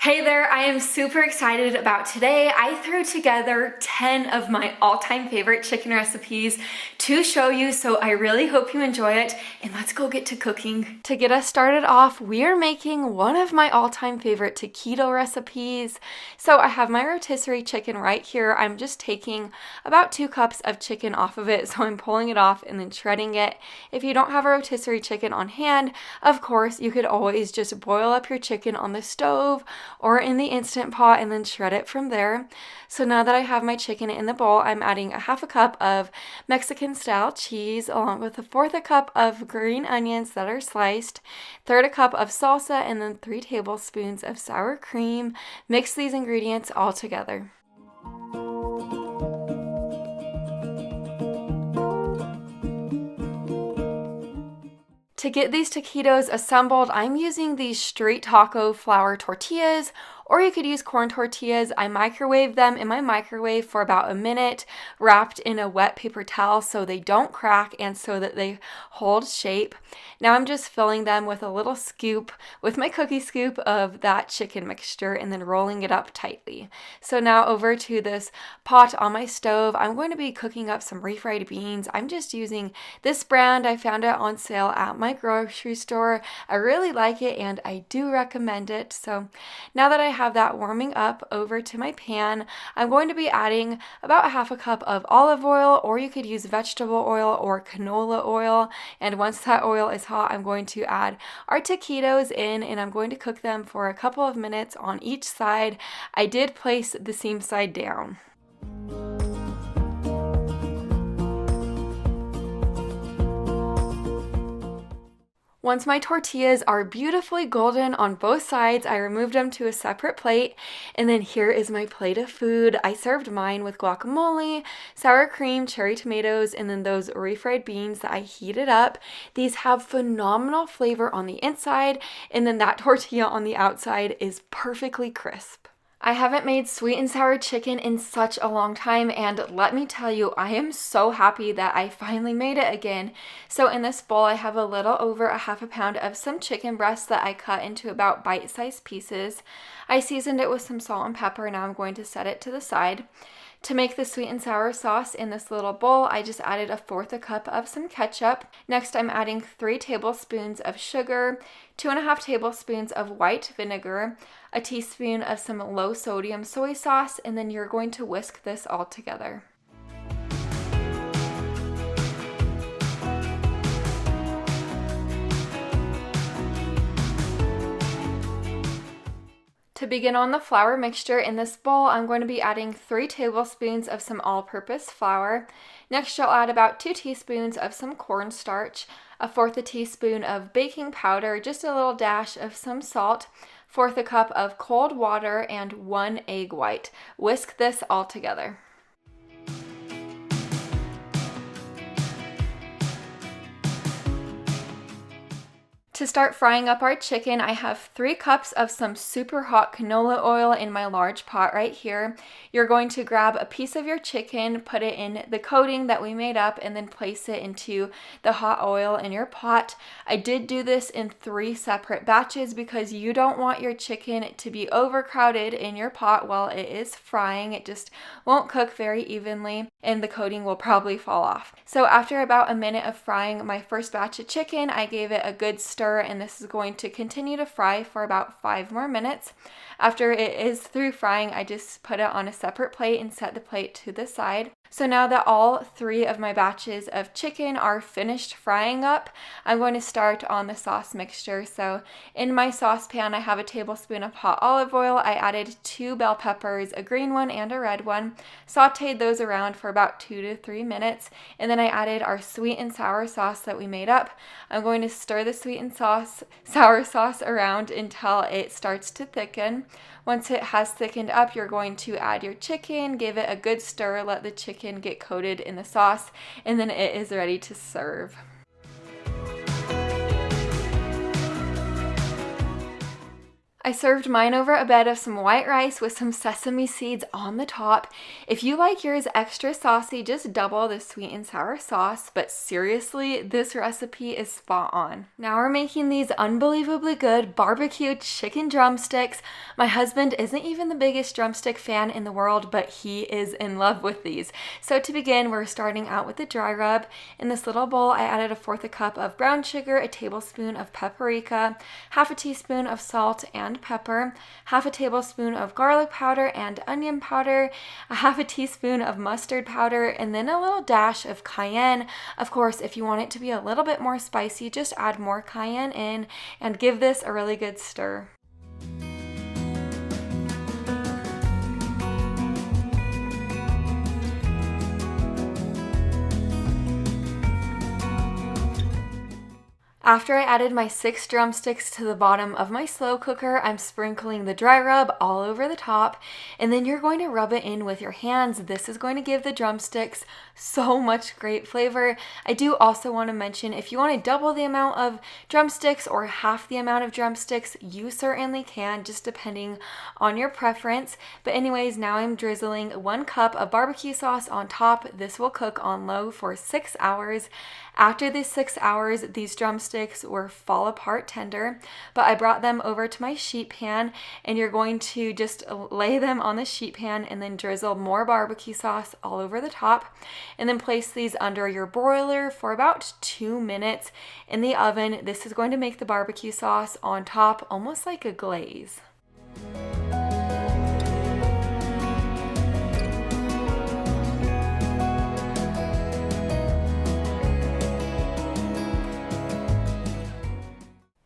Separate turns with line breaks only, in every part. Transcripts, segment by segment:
Hey there, I am super excited about today. I threw together 10 of my all-time favorite chicken recipes to show you, so I really hope you enjoy it, and let's go get to cooking. To get us started off, we are making one of my all-time favorite taquito recipes. So I have my rotisserie chicken right here. I'm just taking about 2 cups of chicken off of it, so I'm pulling it off and then shredding it. If you don't have a rotisserie chicken on hand, of course, you could always just boil up your chicken on the stove or in the Instant Pot and then shred it from there. So now that I have my chicken in the bowl, I'm adding a half a cup of Mexican style cheese along with a fourth a cup of green onions that are sliced, third a cup of salsa, and then 3 tablespoons of sour cream. Mix these ingredients all together. To get these taquitos assembled, I'm using these street taco flour tortillas, or you could use corn tortillas. I microwave them in my microwave for about a minute, wrapped in a wet paper towel so they don't crack and so that they hold shape. Now I'm just filling them with a little scoop, with my cookie scoop of that chicken mixture, and then rolling it up tightly. So now over to this pot on my stove, I'm going to be cooking up some refried beans. I'm just using this brand. I found it on sale at my grocery store. I really like it and I do recommend it. So now that I have that warming up, over to my pan, I'm going to be adding about half a cup of olive oil, or you could use vegetable oil or canola oil. And once that oil is hot, I'm going to add our taquitos in, and I'm going to cook them for a couple of minutes on each side. I did place the seam side down. Once my tortillas are beautifully golden on both sides, I removed them to a separate plate, and then here is my plate of food. I served mine with guacamole, sour cream, cherry tomatoes, and then those refried beans that I heated up. These have phenomenal flavor on the inside, and then that tortilla on the outside is perfectly crisp. I haven't made sweet and sour chicken in such a long time, and let me tell you, I am so happy that I finally made it again. So in this bowl, I have a little over a half a pound of some chicken breast that I cut into about bite-sized pieces. I seasoned it with some salt and pepper. Now I'm going to set it to the side. To make the sweet and sour sauce in this little bowl, I just added a fourth a cup of some ketchup. Next, I'm adding 3 tablespoons of sugar, 2.5 tablespoons of white vinegar, a teaspoon of some low sodium soy sauce, and then you're going to whisk this all together. To begin on the flour mixture, in this bowl, I'm going to be adding 3 tablespoons of some all-purpose flour. Next, you'll add about 2 teaspoons of some cornstarch, a fourth a teaspoon of baking powder, just a little dash of some salt, fourth a cup of cold water, and 1 egg white. Whisk this all together. To start frying up our chicken, I have 3 cups of some super hot canola oil in my large pot right here. You're going to grab a piece of your chicken, put it in the coating that we made up, and then place it into the hot oil in your pot. I did do this in 3 separate batches because you don't want your chicken to be overcrowded in your pot while it is frying. It just won't cook very evenly and the coating will probably fall off. So after about a minute of frying my first batch of chicken, I gave it a good stir, and this is going to continue to fry for about 5 more minutes. After it is through frying, I just put it on a separate plate and set the plate to the side. So now that all 3 of my batches of chicken are finished frying up, I'm going to start on the sauce mixture. So in my saucepan, I have a tablespoon of hot olive oil. I added 2 bell peppers, a green one and a red one, sauteed those around for about 2 to 3 minutes, and then I added our sweet and sour sauce that we made up. I'm going to stir the sweet and sour sauce around until it starts to thicken. Once it has thickened up, you're going to add your chicken, give it a good stir, let the chicken get coated in the sauce, and then it is ready to serve. I served mine over a bed of some white rice with some sesame seeds on the top. If you like yours extra saucy, just double the sweet and sour sauce, but seriously, this recipe is spot on. Now we're making these unbelievably good barbecue chicken drumsticks. My husband isn't even the biggest drumstick fan in the world, but he is in love with these. So to begin, we're starting out with the dry rub. In this little bowl, I added 1/4 cup of brown sugar, a tablespoon of paprika, 1/2 teaspoon of salt and pepper, 1/2 tablespoon of garlic powder and onion powder, 1/2 teaspoon of mustard powder, and then a little dash of cayenne. Of course, if you want it to be a little bit more spicy, just add more cayenne in and give this a really good stir. After I added my 6 drumsticks to the bottom of my slow cooker, I'm sprinkling the dry rub all over the top, and then you're going to rub it in with your hands. This is going to give the drumsticks so much great flavor. I do also want to mention, if you want to double the amount of drumsticks or half the amount of drumsticks, you certainly can, just depending on your preference. But anyways, now I'm drizzling 1 cup of barbecue sauce on top. This will cook on low for 6 hours. After these 6 hours, these drumsticks were fall apart tender, but I brought them over to my sheet pan, and you're going to just lay them on the sheet pan and then drizzle more barbecue sauce all over the top, and then place these under your broiler for about 2 minutes in the oven. This is going to make the barbecue sauce on top almost like a glaze.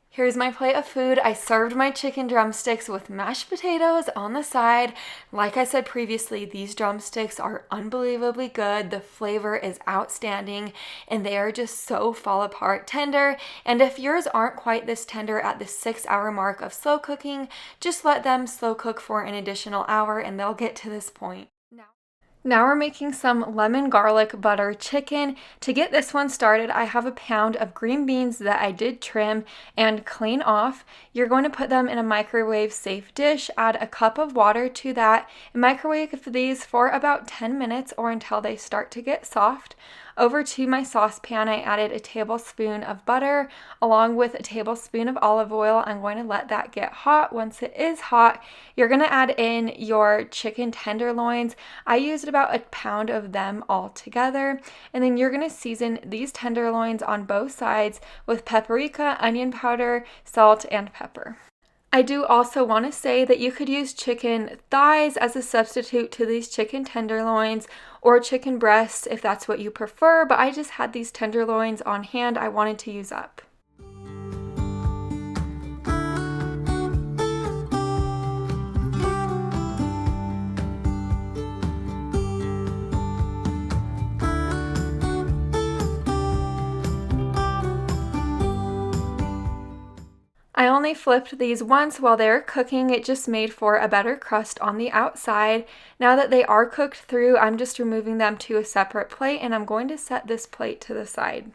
Here's my plate of food. I served my chicken drumsticks with mashed potatoes on the side. Like I said previously, these drumsticks are unbelievably good. The flavor is outstanding, and they are just so fall apart tender. And if yours aren't quite this tender at the 6-hour mark of slow cooking, just let them slow cook for an additional hour and they'll get to this point. Now we're making some lemon garlic butter chicken. To get this one started, I have a pound of green beans that I did trim and clean off. You're going to put them in a microwave safe dish, add a cup of water to that, and microwave these for about 10 minutes or until they start to get soft. Over to my saucepan, I added a tablespoon of butter along with a tablespoon of olive oil. I'm going to let that get hot. Once it is hot, you're going to add in your chicken tenderloins. I used about a pound of them all together. And then you're going to season these tenderloins on both sides with paprika, onion powder, salt, and pepper. I do also want to say that you could use chicken thighs as a substitute to these chicken tenderloins, or chicken breasts if that's what you prefer, but I just had these tenderloins on hand I wanted to use up. I only flipped these once while they were cooking. It just made for a better crust on the outside. Now that they are cooked through, I'm just removing them to a separate plate, and I'm going to set this plate to the side.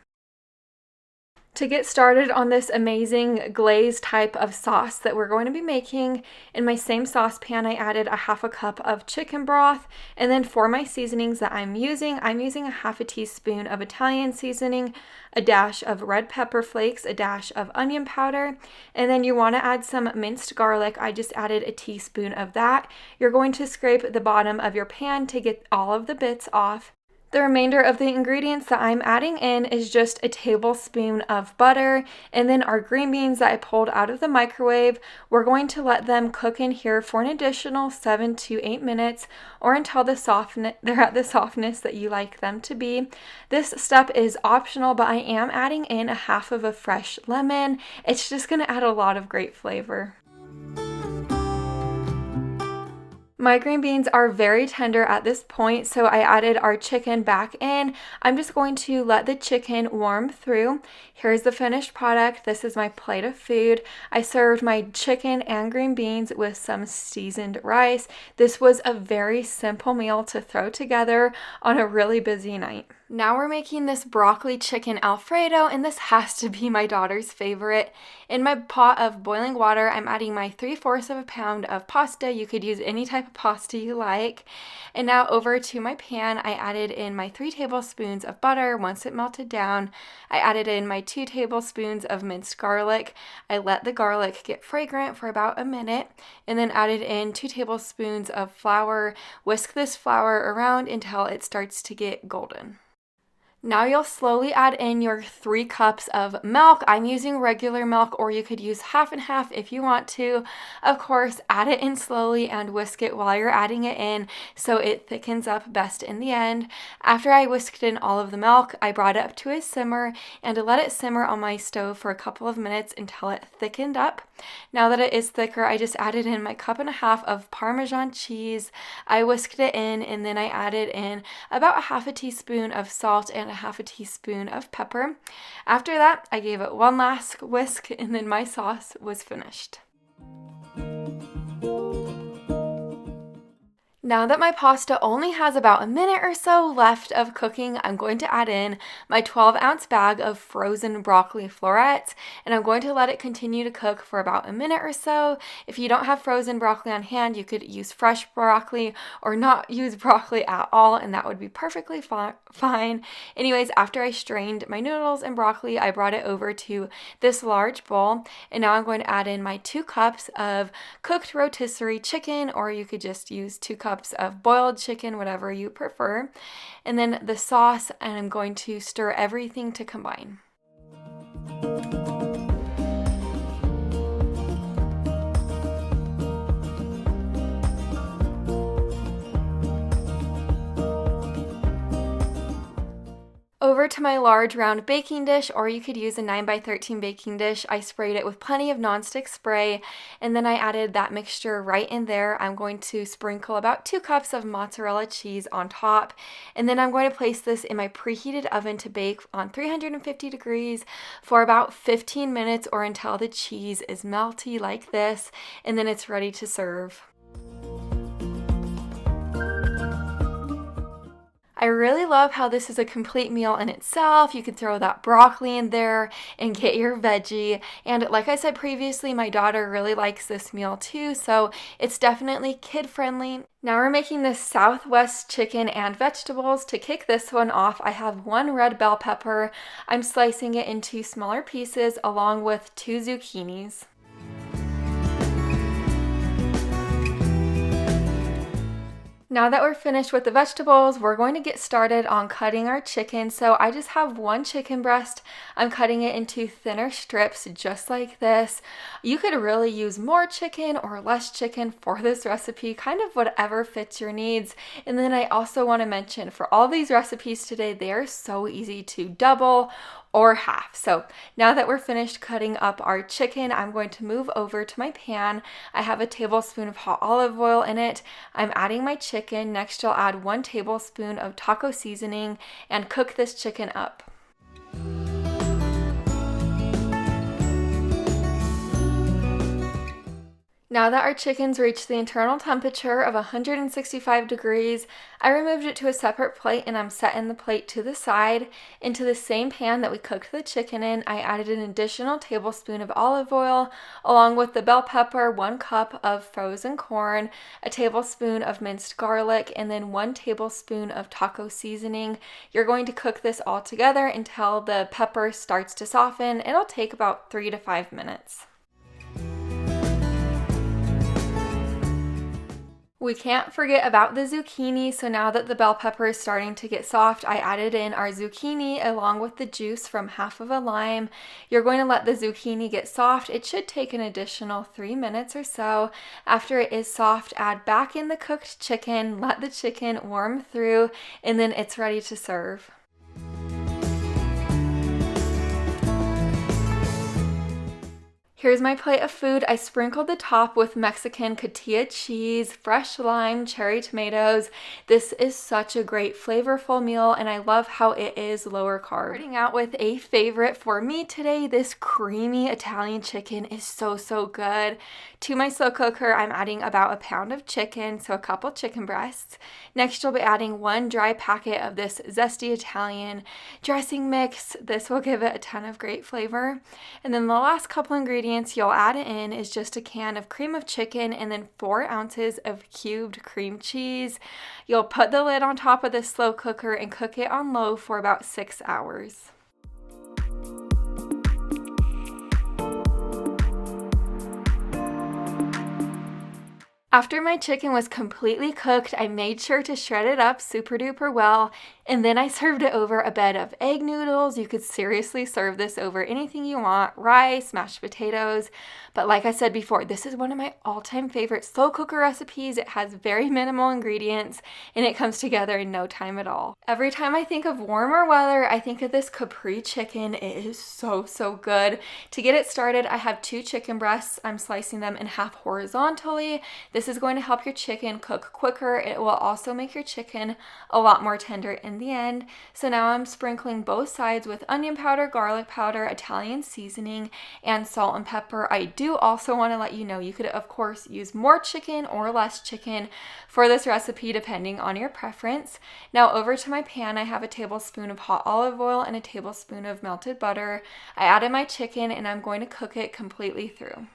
To get started on this amazing glaze type of sauce that we're going to be making, in my same saucepan I added a 1/2 cup of chicken broth, and then for my seasonings that I'm using a 1/2 teaspoon of Italian seasoning, a dash of red pepper flakes, a dash of onion powder, and then you want to add some minced garlic. I just added a teaspoon of that. You're going to scrape the bottom of your pan to get all of the bits off. The remainder of the ingredients that I'm adding in is just a tablespoon of butter, and then our green beans that I pulled out of the microwave. We're going to let them cook in here for an additional 7 to 8 minutes, or until they're at the softness that you like them to be. This step is optional, but I am adding in a 1/2 of a fresh lemon. It's just going to add a lot of great flavor. My green beans are very tender at this point, so I added our chicken back in. I'm just going to let the chicken warm through. Here's the finished product. This is my plate of food. I served my chicken and green beans with some seasoned rice. This was a very simple meal to throw together on a really busy night. Now we're making this broccoli chicken Alfredo, and this has to be my daughter's favorite. In my pot of boiling water, I'm adding my 3/4 of a pound of pasta. You could use any type of pasta you like. And now over to my pan, I added in my 3 tablespoons of butter. Once it melted down, I added in my 2 tablespoons of minced garlic. I let the garlic get fragrant for about a minute, and then added in 2 tablespoons of flour. Whisk this flour around until it starts to get golden. Now you'll slowly add in your 3 cups of milk. I'm using regular milk, or you could use half and half if you want to. Of course, add it in slowly and whisk it while you're adding it in so it thickens up best in the end. After I whisked in all of the milk, I brought it up to a simmer and let it simmer on my stove for a couple of minutes until it thickened up. Now that it is thicker, I just added in my 1.5 cups of Parmesan cheese. I whisked it in, and then I added in about 1/2 teaspoon of salt and 1/2 teaspoon of pepper. After that, I gave it one last whisk, and then my sauce was finished. Now that my pasta only has about a minute or so left of cooking, I'm going to add in my 12-ounce bag of frozen broccoli florets, and I'm going to let it continue to cook for about a minute or so. If you don't have frozen broccoli on hand, you could use fresh broccoli or not use broccoli at all, and that would be perfectly fine. Anyways, after I strained my noodles and broccoli, I brought it over to this large bowl, and now I'm going to add in my 2 cups of cooked rotisserie chicken, or you could just use 2 cups of boiled chicken, whatever you prefer, and then the sauce, and I'm going to stir everything to combine. Over to my large round baking dish, or you could use a 9x13 baking dish. I sprayed it with plenty of nonstick spray, and then I added that mixture right in there. I'm going to sprinkle about 2 cups of mozzarella cheese on top, and then I'm going to place this in my preheated oven to bake on 350 degrees for about 15 minutes, or until the cheese is melty like this, and then it's ready to serve. I really love how this is a complete meal in itself. You could throw that broccoli in there and get your veggie. And like I said previously, my daughter really likes this meal too, so it's definitely kid-friendly. Now we're making this Southwest chicken and vegetables. To kick this one off, I have 1 red bell pepper. I'm slicing it into smaller pieces along with 2 zucchinis. Now that we're finished with the vegetables, we're going to get started on cutting our chicken. So I just have 1 chicken breast. I'm cutting it into thinner strips just like this. You could really use more chicken or less chicken for this recipe, kind of whatever fits your needs. And then I also want to mention, for all these recipes today, they are so easy to double or half. So now that we're finished cutting up our chicken, I'm going to move over to my pan. I have a tablespoon of hot olive oil in it. I'm adding my chicken. Next, I'll add 1 tablespoon of taco seasoning and cook this chicken up. Now that our chicken's reached the internal temperature of 165 degrees, I removed it to a separate plate, and I'm setting the plate to the side. Into the same pan that we cooked the chicken in, I added an additional tablespoon of olive oil, along with the bell pepper, 1 cup of frozen corn, a tablespoon of minced garlic, and then 1 tablespoon of taco seasoning. You're going to cook this all together until the pepper starts to soften. It'll take about 3 to 5 minutes. We can't forget about the zucchini, so now that the bell pepper is starting to get soft, I added in our zucchini along with the juice from half of a lime. You're going to let the zucchini get soft. It should take an additional 3 minutes or so. After it is soft, add back in the cooked chicken, let the chicken warm through, and then it's ready to serve. Here's my plate of food. I sprinkled the top with Mexican cotija cheese, fresh lime, cherry tomatoes. This is such a great flavorful meal, and I love how it is lower carb. Starting out with a favorite for me today, this creamy Italian chicken is so good. To my slow cooker, I'm adding about a pound of chicken, so a couple chicken breasts. Next, you'll be adding 1 dry packet of this zesty Italian dressing mix. This will give it a ton of great flavor. And then the last couple ingredients you'll add in is just a can of cream of chicken and then 4 ounces of cubed cream cheese. You'll put the lid on top of the slow cooker and cook it on low for about 6 hours. After my chicken was completely cooked, I made sure to shred it up super duper well, and then I served it over a bed of egg noodles. You could seriously serve this over anything you want, rice, mashed potatoes, but like I said before, this is one of my all-time favorite slow cooker recipes. It has very minimal ingredients, and it comes together in no time at all. Every time I think of warmer weather, I think of this Caprese chicken. It is so good. To get it started, I have 2 chicken breasts. I'm slicing them in half horizontally. This is going to help your chicken cook quicker. It will also make your chicken a lot more tender in the end. So now I'm sprinkling both sides with onion powder, garlic powder, Italian seasoning, and salt and pepper. I do also want to let you know you could of course use more chicken or less chicken for this recipe depending on your preference. Now over to my pan, I have a tablespoon of hot olive oil and a tablespoon of melted butter. I added my chicken and I'm going to cook it completely through.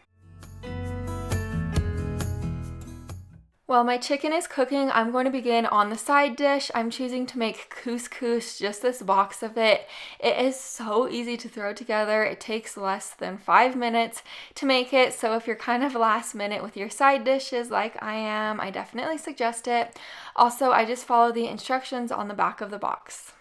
While my chicken is cooking, I'm going to begin on the side dish. I'm choosing to make couscous, just this box of it. It is so easy to throw together. It takes less than 5 minutes to make it. So if you're kind of last minute with your side dishes like I am, I definitely suggest it. Also, I just follow the instructions on the back of the box.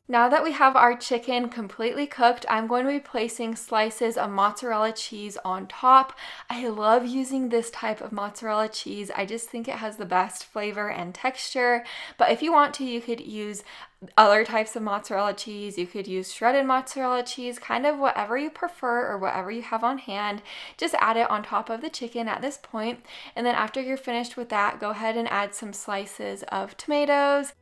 Now that we have our chicken completely cooked, I'm going to be placing slices of mozzarella cheese on top. I love using this type of mozzarella cheese. I just think it has the best flavor and texture. But if you want to, you could use other types of mozzarella cheese. You could use shredded mozzarella cheese, kind of whatever you prefer or whatever you have on hand. Just add it on top of the chicken at this point. And then after you're finished with that, go ahead and add some slices of tomatoes.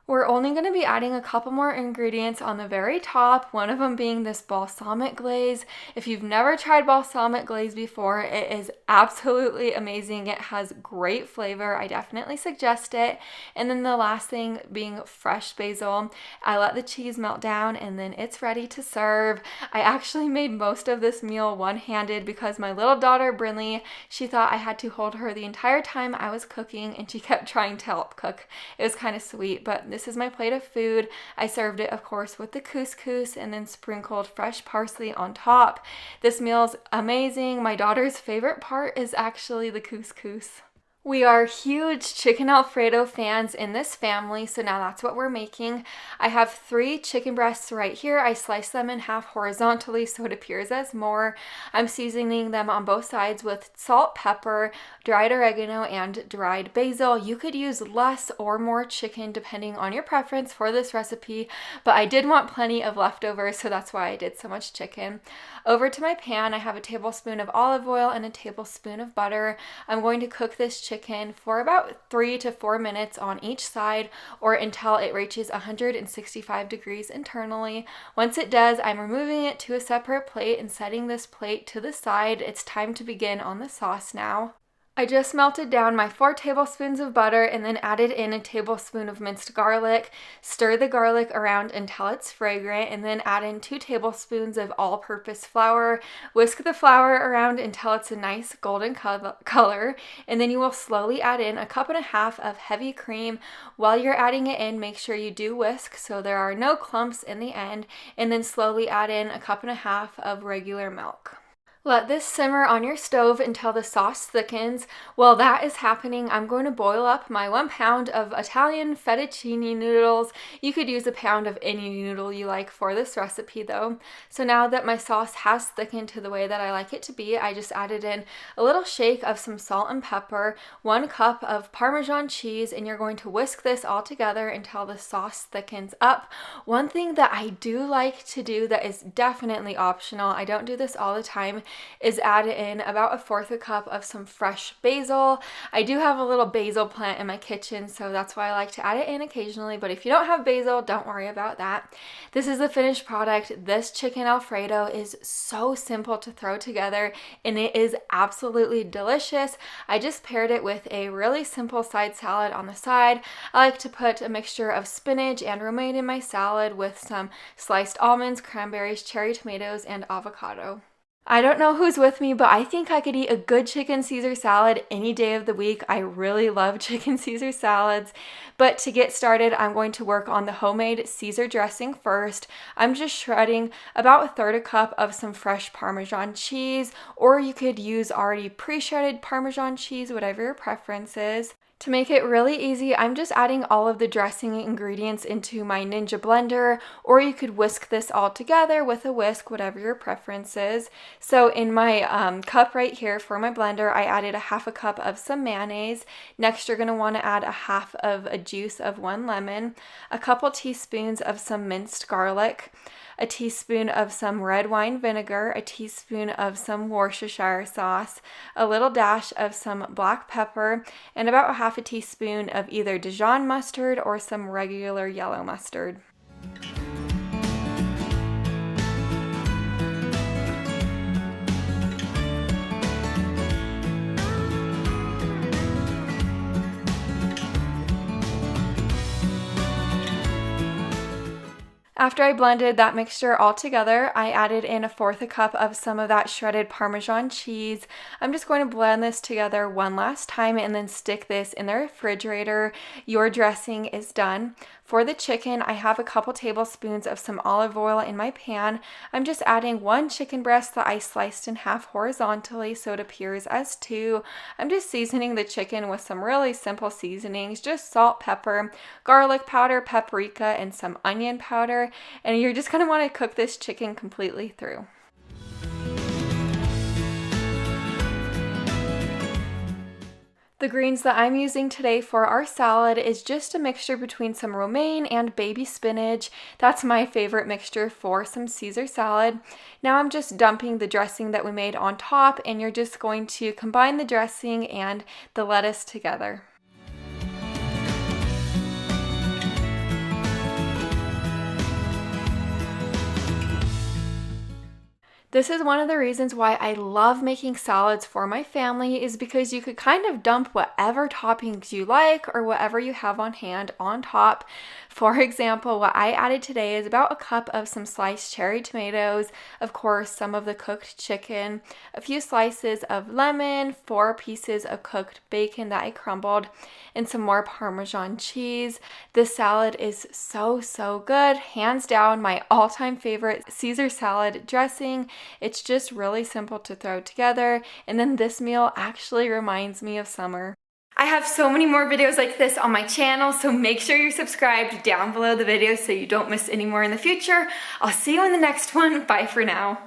We're only going to be adding a couple more ingredients on the very top, one of them being this balsamic glaze. If you've never tried balsamic glaze before, it is absolutely amazing. It has great flavor. I definitely suggest it. And then the last thing being fresh basil. I let the cheese melt down and then it's ready to serve. I actually made most of this meal one-handed because my little daughter, Brinley, she thought I had to hold her the entire time I was cooking and she kept trying to help cook. It was kind of sweet, but this is my plate of food. I served it, of course, with the couscous and then sprinkled fresh parsley on top. This meal's amazing. My daughter's favorite part is actually the couscous. We are huge chicken Alfredo fans in this family, so now that's what we're making. I have 3 chicken breasts right here. I sliced them in half horizontally so it appears as more. I'm seasoning them on both sides with salt, pepper, dried oregano, and dried basil. You could use less or more chicken depending on your preference for this recipe, but I did want plenty of leftovers, so that's why I did so much chicken. Over to my pan, I have a tablespoon of olive oil and a tablespoon of butter. I'm going to cook this chicken for about 3 to 4 minutes on each side or until it reaches 165 degrees internally. Once it does, I'm removing it to a separate plate and setting this plate to the side. It's time to begin on the sauce now. I just melted down my 4 tablespoons of butter and then added in a tablespoon of minced garlic. Stir the garlic around until it's fragrant and then add in 2 tablespoons of all-purpose flour. Whisk the flour around until it's a nice golden color, and then you will slowly add in a 1.5 cups of heavy cream. While you're adding it in, make sure you do whisk so there are no clumps in the end, and then slowly add in a 1.5 cups of regular milk. Let this simmer on your stove until the sauce thickens. While that is happening, I'm going to boil up my 1 pound of Italian fettuccine noodles. You could use a pound of any noodle you like for this recipe though. So now that my sauce has thickened to the way that I like it to be, I just added in a little shake of some salt and pepper, 1 cup of Parmesan cheese, and you're going to whisk this all together until the sauce thickens up. One thing that I do like to do that is definitely optional, I don't do this all the time, is add in about 1/4 cup of some fresh basil. I do have a little basil plant in my kitchen, so that's why I like to add it in occasionally, but if you don't have basil, don't worry about that. This is the finished product. This chicken Alfredo is so simple to throw together, and it is absolutely delicious. I just paired it with a really simple side salad on the side. I like to put a mixture of spinach and romaine in my salad with some sliced almonds, cranberries, cherry tomatoes, and avocado. I don't know who's with me, but I think I could eat a good chicken Caesar salad any day of the week. I really love chicken Caesar salads. But to get started, I'm going to work on the homemade Caesar dressing first. I'm just shredding about 1/3 cup of some fresh Parmesan cheese, or you could use already pre-shredded Parmesan cheese, whatever your preference is. To make it really easy, I'm just adding all of the dressing ingredients into my Ninja blender, or you could whisk this all together with a whisk, whatever your preference is. So in my cup right here for my blender, I added 1/2 cup of some mayonnaise. Next, you're going to want to add 1/2 of a juice of 1 lemon, a couple teaspoons of some minced garlic, a teaspoon of some red wine vinegar, a teaspoon of some Worcestershire sauce, a little dash of some black pepper, and about 1/2 teaspoon of either Dijon mustard or some regular yellow mustard. After I blended that mixture all together, I added in 1/4 cup of some of that shredded Parmesan cheese. I'm just going to blend this together one last time and then stick this in the refrigerator. Your dressing is done. For the chicken, I have a couple tablespoons of some olive oil in my pan. I'm just adding 1 chicken breast that I sliced in half horizontally so it appears as 2. I'm just seasoning the chicken with some really simple seasonings, just salt, pepper, garlic powder, paprika, and some onion powder. And you're just going to want to cook this chicken completely through. The greens that I'm using today for our salad is just a mixture between some romaine and baby spinach. That's my favorite mixture for some Caesar salad. Now I'm just dumping the dressing that we made on top, and you're just going to combine the dressing and the lettuce together. This is one of the reasons why I love making salads for my family, is because you could kind of dump whatever toppings you like or whatever you have on hand on top. For example, what I added today is about 1 cup of some sliced cherry tomatoes, of course some of the cooked chicken, a few slices of lemon, 4 pieces of cooked bacon that I crumbled, and some more Parmesan cheese. This salad is so good. Hands down my all-time favorite Caesar salad dressing. It's just really simple to throw together, and then this meal actually reminds me of summer. I have so many more videos like this on my channel, so make sure you're subscribed down below the video so you don't miss any more in the future. I'll see you in the next one. Bye for now.